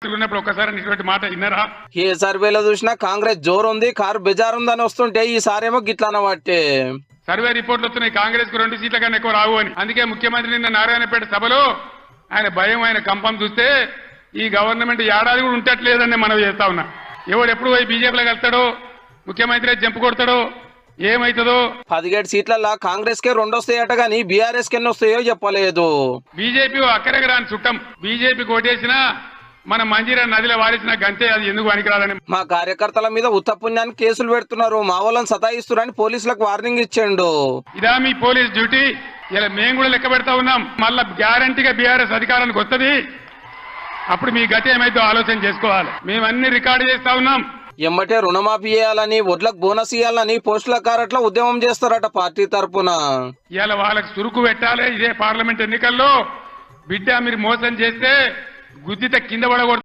ఉన్నప్పుడు ఒక్కసారి ఇటువంటి మాట విన్నారా? ఏ సర్వేలో చూసినా కాంగ్రెస్ జోరుంది, కారు బెజారుందని వస్తుంటే ఈసారేమో గిట్లా అనబట్టే సర్వే రిపోర్ట్లు వస్తున్నాయి కాంగ్రెస్ కు 2 సీట్ల కన్నా ఎక్కువ రావు అని. అందుకే ముఖ్యమంత్రి నిన్న నారాయణపేట సభలో ఆయన భయం, ఆయన కంపం చూస్తే ఈ గవర్నమెంట్ ఏడాది కూడా ఉంటట్లేదని మనం చేస్తా ఉన్నా. ఎవడు ఎప్పుడు పోయి బీజేపీలో కలుస్తాడో, ముఖ్యమంత్రి జంపు కొడతాడో, ఏమైతుందో. 17 సీట్లలో కాంగ్రెస్ కే 2 వస్తాయట గానీ బీఆర్ఎస్ కి ఎన్ని వస్తాయో చెప్పలేదు. బీజేపీ అక్కడికి రాని చుట్టం. బీజేపీ కోటేసినా మన మంజీరా నదిలో వారిసిన గంతే, అది ఎందుకు పనికిరాదని. మా కార్యకర్తల మీద ఉత్తపుణ్యానికి కేసులు పెడుతున్నారు, మా వాళ్ళని సతాయిస్తున్నారని పోలీసులకు వార్నింగ్ ఇచ్చిండు. ఇదా మీ పోలీస్ డ్యూటీ? ఇలా మేము కూడా లెక్క పెడతా ఉన్నాం. మళ్ళా గ్యారంటీగా బీఆర్ఎస్ అధికారానికి వస్తుంది. అప్పుడు మీ గతి ఏమైతే ఆలోచన చేసుకోవాలి. మేము అన్ని రికార్డు చేస్తా ఉన్నాం. ఎమ్మటే రుణమాఫీ చేయాలని, వడ్లకు బోనస్ ఇవ్వాలని పోస్టుల కారట్లా ఉద్యమం చేస్తారట పార్టీ తరపున. ఇలా వాళ్ళకి చురుకు పెట్టాలి. ఇదే పార్లమెంట్ ఎన్నికల్లో బిడ్డ మీరు మోసం చేస్తే గుద్దిత కింద పడకూడదు.